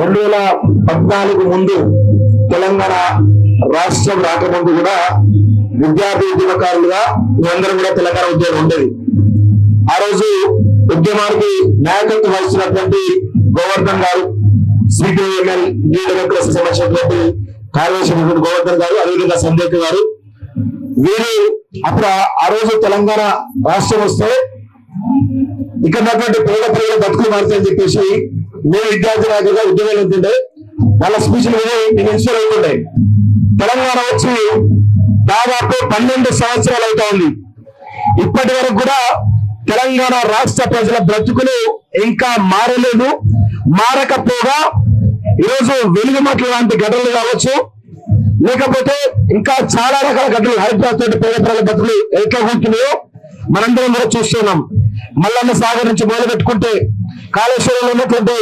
2014 ముందు తెలంగాణ రాష్ట్రం రాకముందు కూడా విద్యార్థి ఉద్యమకారులుగా మేమందరం కూడా తెలంగాణ ఉద్యమం ఉండేది. ఆ రోజు ఉద్యమానికి నాయకత్వం వహిస్తున్నటువంటి గోవర్ధన్ గారు, సిపిఐఎంఎల్ న్యూ డెమోక్రసీ సంబంధించినటువంటి కార్యదర్శి గోవర్ధన్ గారు, అదేవిధంగా సందేక్ గారు, వీరు అప్పుడు ఆ రోజు తెలంగాణ రాష్ట్రం వస్తే ఇక్కడ ఉన్నటువంటి పేద ప్రజల బతుకులు మారుతాయని చెప్పేసి మేము విద్యార్థి నాయకులుగా ఉద్యమాలు ఉంటుండే వాళ్ళ స్పీచ్లు విని నేను ఇన్స్పైర్ అవుతుండే. తెలంగాణ వచ్చి దాదాపు 12 సంవత్సరాలు అవుతా ఉంది. ఇప్పటి వరకు కూడా తెలంగాణ రాష్ట్ర ప్రజల బ్రతుకులు ఇంకా మారలేదు. మారకపోగా ఈరోజు వెలుగుమట్ల లాంటి ఘటనలు కావచ్చు, లేకపోతే ఇంకా చాలా రకాల ఘటనలు హైదరాబాద్ తోటి పేద ప్రజల బ్రతుకులు ఎట్లా ఉంటున్నాయో మనందరం కూడా చూస్తున్నాం. మల్లన్న సాగర్ నుంచి మొదలు పెట్టుకుంటే, కాళేశ్వరంలో ఉన్నటువంటి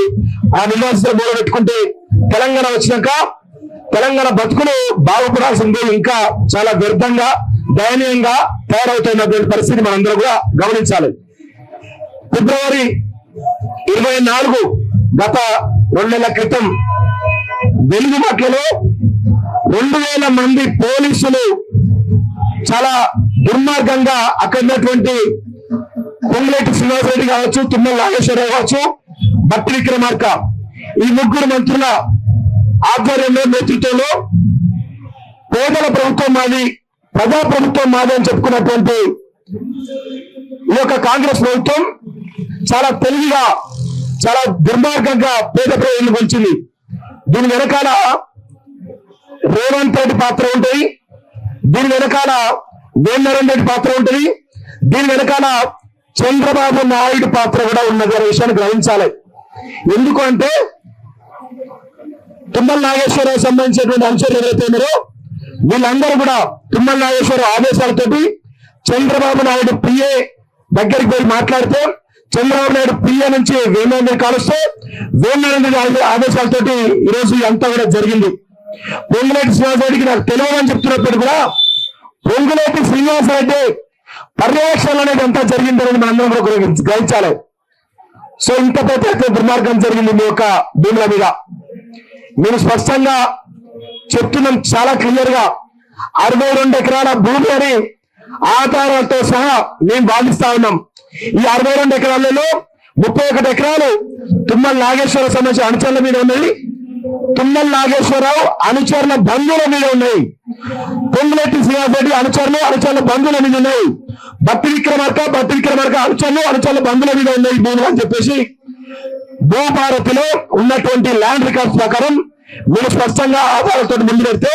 ఆ నివాసితులు మొదలు పెట్టుకుంటే, తెలంగాణ వచ్చినాక తెలంగాణ బతుకులు బాగుపడాల్సింది ఇంకా చాలా వ్యర్థంగా దయనీయంగా తయారవుతున్నటువంటి పరిస్థితి మనందరూ కూడా గమనించాలి. ఫిబ్రవరి 24 గత 2 నెలల క్రితం వెలుగుమట్లలో 2000 మంది పోలీసులు చాలా దుర్మార్గంగా అక్కడ ఉన్నటువంటి పొంగులేటి శ్రీనివాసరెడ్డి కావచ్చు, తుమ్మల నాగేశ్వరరావు కావచ్చు, బట్టి విక్రమార్క, ఈ 3 మంత్రుల ఆధ్వర్యంలో నేతృత్వంలో పేదల ప్రభుత్వం మాది, ప్రజా ప్రభుత్వం మాది అని చెప్పుకున్నటువంటి ఈ యొక్క కాంగ్రెస్ ప్రభుత్వం చాలా తెలివిగా, చాలా దుర్మార్గంగా పేద ప్రజలను గురించింది. దీని వెనకాల రేవంత్ రెడ్డి పాత్ర ఉంటుంది, దీని వెనకాల వేమనారాయణ రెడ్డి పాత్ర ఉంటుంది, దీని వెనకాల చంద్రబాబు నాయుడు పాత్ర కూడా ఉన్నది అనే విషయాన్ని గ్రహించాలి. ఎందుకు అంటే తుమ్మల నాగేశ్వరరావు సంబంధించినటువంటి అంశాలు ఏవైతే ఉన్నారో వీళ్ళందరూ కూడా తుమ్మల నాగేశ్వరరావు ఆదేశాలతోటి చంద్రబాబు నాయుడు పిఏ దగ్గరికి పోయి మాట్లాడితే, చంద్రబాబు నాయుడు పిఏ నుంచి వేమనారాయణ కాలుస్తే వేమనారాయణ ఆదేశాలతోటి ఈరోజు అంతా కూడా జరిగింది. పొంగులేటి శ్రీనివాసరెడ్డికి నాకు తెలియదని చెప్తున్నప్పుడు కూడా పొంగులేటి శ్రీనివాసరెడ్డి పర్యవేక్షణ అనేది అంతా జరిగిందని మనందరం కూడా గ్రహించాలి. సో ఇంత పెద్ద దుర్మార్గం జరిగింది మీ యొక్క భూముల మీద. మేము స్పష్టంగా చెప్తున్నాం, చాలా క్లియర్ గా 62 ఎకరాల భూమి అని ఆధారాలతో సహా మేము భావిస్తా ఉన్నాం. ఈ 62 ఎకరాలలో 31 ఎకరాలు తుమ్మల నాగేశ్వరరావు సంబంధించిన అనుచరుల మీద ఉన్నాయి, తుమ్మల నాగేశ్వరరావు అనుచరుల బంధువుల మీద ఉన్నాయి, పొంగులేటి శ్రీనివాసరెడ్డి అనుచరుల బంధువుల మీద ఉన్నాయి, బట్టి విక్రమార్క అనుచరుల బంధువుల మీద ఉన్నాయి భూములు అని చెప్పేసి భూభారతిలో ఉన్నటువంటి ల్యాండ్ రికార్డ్స్ ప్రకారం మీరు స్పష్టంగా ఆధారాలతో ముందు పెడితే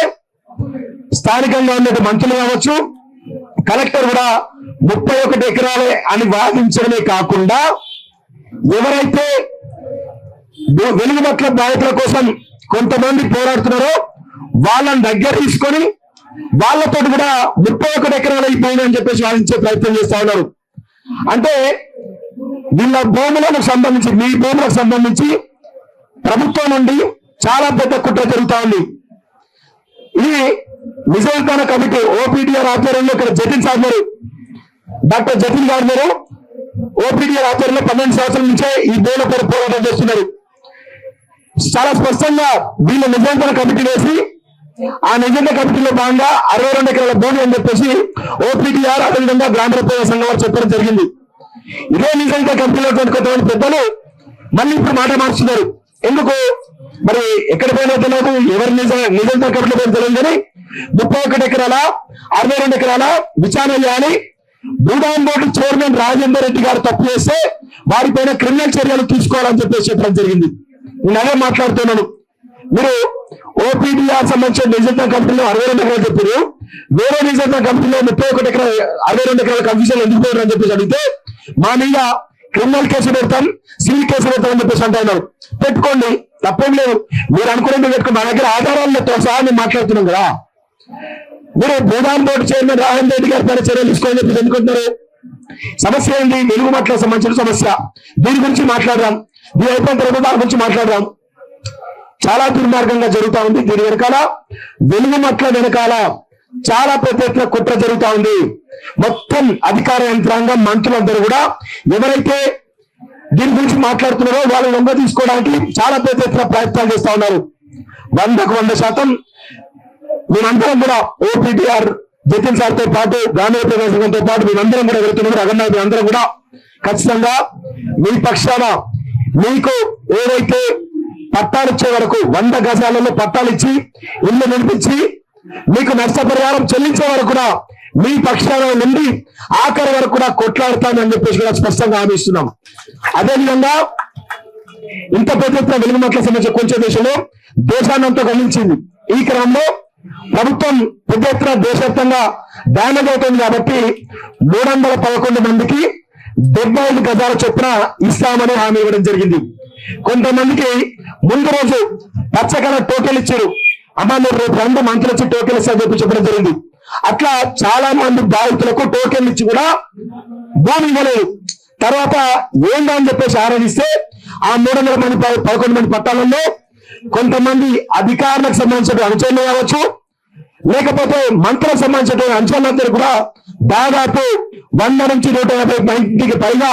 స్థానికంగా ఉన్నటువంటి మంత్రులు కావచ్చు, కలెక్టర్ కూడా 31 ఎకరాలే అని వాదించడమే కాకుండా ఎవరైతే వెలుగుమట్ల బాధితుల కోసం కొంతమంది పోరాడుతున్నారో వాళ్ళని దగ్గర తీసుకొని వాళ్ళతో కూడా 31 ఎకరాలు అయిపోయిందని చెప్పేసి వాదించే ప్రయత్నం చేస్తా ఉన్నారు. అంటే వీళ్ళ భూములకు సంబంధించి, మీ భూములకు సంబంధించి ప్రభుత్వం నుండి చాలా పెద్ద కుట్ర జరుగుతా ఉంది. ఇది నిజాయితీ కమిటీ ఓపీడీఆర్ ఆధ్వర్యంలో ఇక్కడ జతిన్ సార్ గారు, డాక్టర్ జతిన్ గారు మీరు ఓపీడీఆర్ ఆధ్వర్యంలో 12 సంవత్సరాల నుంచే ఈ భూముల పేరు పోరాటం చేస్తున్నారు. చాలా స్పష్టంగా వీళ్ళ నిజాయితీ కమిటీ వేసి ఆ నిజాయితీ కమిటీలో భాగంగా 62 ఎకరాల భూమి అని చెప్పేసి ఓపీడీఆర్ అదేవిధంగా గ్రామీణ ప్రజా సంఘం వారు చెప్పడం జరిగింది. ఇదే నిజాయితీ కమిటీలో కొంతమంది పెద్దలు మళ్ళీ ఇప్పుడు మాట మార్చున్నారు. ఎందుకు మరి ఎక్కడ పోయినా తెలియదు, ఎవరి నిజాయితీ కమిటీలో పోయిన తెలియదు కానీ 31 ఎకరాల 62 ఎకరాల విచారణ చేయాలి, భూదాన్ బోర్డు చైర్మన్ రాజేందర్ రెడ్డి గారు తప్పు చేస్తే వారిపైన క్రిమినల్ చర్యలు తీసుకోవాలని చెప్పేసి చెప్పడం జరిగింది. నేను అదే మాట్లాడుతున్నాను. మీరు ఓపీడీఆర్ సంబంధించిన నిజాయితీ కమిటీలో 62 ఎకరాలు చెప్పారు, వేరే నిజాయితీ కమిటీలో 31 ఎకరాలు 62 ఎకరాల కన్ఫ్యూజన్ ఎందుకు పోయారు అని చెప్పేసి అడిగితే మా మీద క్రిమినల్ కేసు పెడతాం, సివిల్ కేసు పెడతాం అని చెప్పేసి అంటున్నారు. పెట్టుకోండి, తప్పేం లేదు. మీరు అనుకునేది పెట్టుకోండి. మా దగ్గర ఆధారాలతో సహా మేము మాట్లాడుతున్నాం కదా. మీరు భూదాన్ బోర్డు చైర్మన్ రాజేందర్ రెడ్డి గారి పైన చర్యలు తీసుకోవాలని చెప్పేసి ఎందుకుంటున్నారు? సమస్య ఏంటి? వెలుగుమట్ల సంబంధించిన సమస్య. దీని గురించి మాట్లాడదాం, దీని అయిపోయిన తర్వాత దాని గురించి మాట్లాడదాం. చాలా దుర్మార్గంగా జరుగుతా ఉంది. దీని వెనకాల వెలుగుమట్ల వెనకాల చాలా పెద్ద ఎత్తున కుట్ర జరుగుతా ఉంది. మొత్తం అధికార యంత్రాంగం మంత్రులందరూ కూడా ఎవరైతే దీని గురించి మాట్లాడుతున్నారో వాళ్ళు లొంగ తీసుకోవడానికి చాలా పెద్ద ఎత్తున ప్రయత్నాలు చేస్తా ఉన్నారు. 100% మేమందరం కూడా ఓపీటీఆర్ జతిన్ సార్తో పాటు గాంధీ ప్రదేశంతో పాటు మేమందరం కూడా వెళ్తున్నారు. అగన్నా మేమందరం కూడా ఖచ్చితంగా మీ పక్షాన మీకు ఏవైతే పట్టాలు ఇచ్చే వరకు 100 గజాలలో పట్టాలు ఇచ్చి ఇల్లు నిర్మించి మీకు నష్టపరిహారం చెల్లించే వరకు కూడా మీ పక్షాన నుండి ఆఖరి వరకు కూడా కొట్లాడతామని చెప్పేసి కూడా స్పష్టంగా హామీ ఇస్తున్నాం. అదేవిధంగా ఇంత పెద్ద ఎత్తున వెలుగుమట్ల సమస్య కొంచెం దేశంలో దేశాన్నంతా గమనించింది. ఈ క్రమంలో ప్రభుత్వం పెద్ద ఎత్తున దేశవ్యాప్తంగా డ్యామేజ్ అవుతుంది కాబట్టి 311 మందికి 75 గజాల చొప్పున ఇస్తామని హామీ ఇవ్వడం జరిగింది. కొంతమందికి ముందు రోజు పచ్చకల టోకెల్ ఇచ్చారు. అమ్మ మీరు రేపు 2 మంత్రులు వచ్చి టోకెల్ ఇస్తారని చెప్పి చెప్పడం జరిగింది. అట్లా చాలా మంది బాధితులకు టోకెల్ ఇచ్చి కూడా భూమి ఇవ్వలేదు. తర్వాత ఏందని చెప్పేసి ఆరాధిస్తే ఆ 311 మంది పట్టాలలో కొంతమంది అధికారులకు సంబంధించిన అంచనాలు కావచ్చు, లేకపోతే మంత్రులకు సంబంధించిన అంచనాలందరూ కూడా దాదాపు 100 నుంచి 150 మందికి పైగా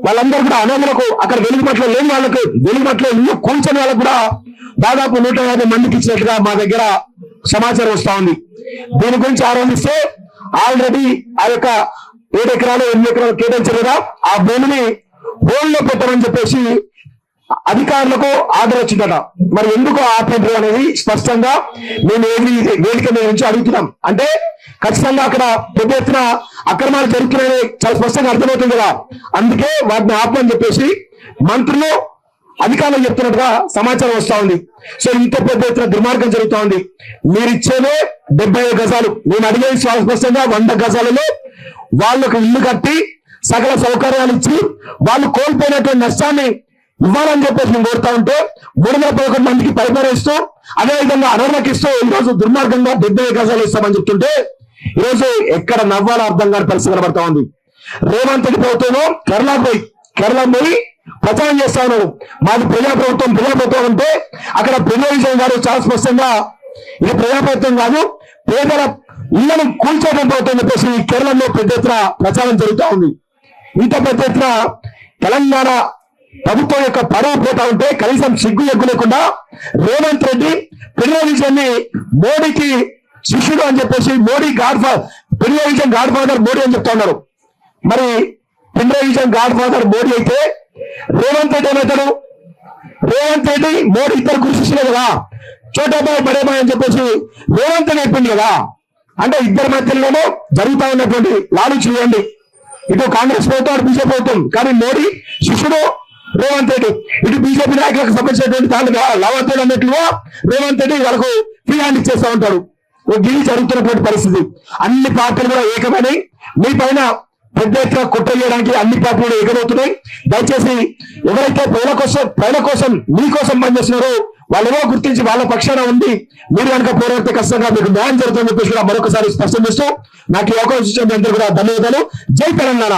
వాళ్ళందరూ కూడా అనాథులకు, అక్కడ వెలుగుమట్లో లేని వాళ్ళకు, వెలుగుమట్లో ఇల్లు కూల్చని వాళ్ళకు కూడా దాదాపు 150 మందికి ఇచ్చినట్టుగా మా దగ్గర సమాచారం వస్తా ఉంది. దీని గురించి ఆరంభిస్తే ఆల్రెడీ ఆ యొక్క 7 ఎకరాలు 8 ఎకరాలు కేటాయించారు కదా, ఆ భూమిని హోల్డ్లో పెట్టమని చెప్పేసి అధికారులకు ఆర్డర్ వచ్చిందట. మరి ఎందుకు ఆపేంద్రు అనేది స్పష్టంగా మేము వేదిక మీద నుంచి అడుగుతున్నాం. అంటే ఖచ్చితంగా అక్కడ పెద్ద ఎత్తున అక్రమాలు జరుగుతున్నాయని చాలా స్పష్టంగా అర్థమవుతుంది కదా, అందుకే వాటిని ఆపమని చెప్పేసి మంత్రులు అధికారులు చెప్తున్నట్టుగా సమాచారం వస్తా ఉంది. సో ఇంత పెద్ద ఎత్తున దుర్మార్గం జరుగుతా ఉంది. మీరు ఇచ్చేదే 75 గజాలు, నేను అడిగేది స్పష్టంగా 100 గజాలలో వాళ్ళకు ఇల్లు కట్టి సకల సౌకర్యాలు ఇచ్చి వాళ్ళు కోల్పోయినటువంటి నష్టాన్ని ఇవ్వాలని చెప్పేసి నేను కోరుతా ఉంటే 311 మందికి పరిపాలిస్తూ అదేవిధంగా అనర్హకి ఇస్తూ ఈరోజు దుర్మార్గంగా 75 గజాలు ఇస్తామని చెప్తుంటే ఈరోజు ఎక్కడ నవ్వాలో అర్థం కాని పరిస్థితి కనబడతా ఉంది. రేవంత్ రెడ్డి ప్రభుత్వం కేరళ పోయి ప్రచారం చేస్తా ఉన్నారు. మాది ప్రజాప్రభుత్వం అంటే అక్కడ విజయన్ గారు చాలా స్పష్టంగా ఇది ప్రజాప్రభుత్వం కాదు, పేదల ఇళ్లను కూల్చేయడం ప్రభుత్వం చెప్పేసి కేరళలో పెద్ద ఎత్తున ప్రచారం జరుగుతూ ఉంది. ఇంత పెద్ద ఎత్తున తెలంగాణ ప్రభుత్వం యొక్క పరువు పోతా ఉంటే కనీసం సిగ్గు ఎగ్గు లేకుండా రేవంత్ రెడ్డి విజయన్ ని మోడీకి శిష్యుడు అని చెప్పేసి మోడీ విజయన్ గాడ్ ఫాదర్ మోడీ అని చెప్తా ఉన్నారు. మరి విజయన్ గాడ్ ఫాదర్ మోడీ అయితే రేవంత్ రెడ్డి ఏమవుతాడు? రేవంత్ రెడ్డి మోడీ ఇద్దరు గురు శిష్యులే కదా, చోటాబాయ్ బడేబాయ్ అని చెప్పేసి రేవంత్ రెడ్డి చెప్పింది కదా. అంటే ఇద్దరి మధ్యలోనూ జరుగుతా ఉన్నటువంటి లాలు చేయండి, ఇటు కాంగ్రెస్ ప్రభుత్వం అటు బీజేపీ ప్రభుత్వం, కానీ మోడీ శిష్యుడు రేవంత్ రెడ్డి, ఇటు బీజేపీ నాయకులకు సంబంధించినటువంటి దాని లావాదేవీలు అన్నట్లుగా రేవంత్ రెడ్డి వాళ్ళకు ఫ్రీ హ్యాండ్ ఇచ్చేస్తా ఉంటాడు. గిరి జరుగుతున్నటువంటి పరిస్థితి. అన్ని పార్టీలు కూడా ఏకమని మీ పైన పెద్ద ఎత్తున కుట్ర చేయడానికి అన్ని పార్టీలు ఏకమవుతున్నాయి. దయచేసి ఎవరైతే ప్రజల కోసం మీకోసం పనిచేస్తున్నారో వాళ్ళేమో గుర్తించి వాళ్ళ పక్షాన ఉంది మీరు కనుక పోరాడితే ఖచ్చితంగా మీకు న్యాయం జరుగుతుందని చెప్పేసి మరొకసారి స్పష్టం చేస్తూ నాకు ఈ అవకాశం ఇచ్చిన అందరూ కూడా ధన్యవాదాలు. జై తెలంగాణ.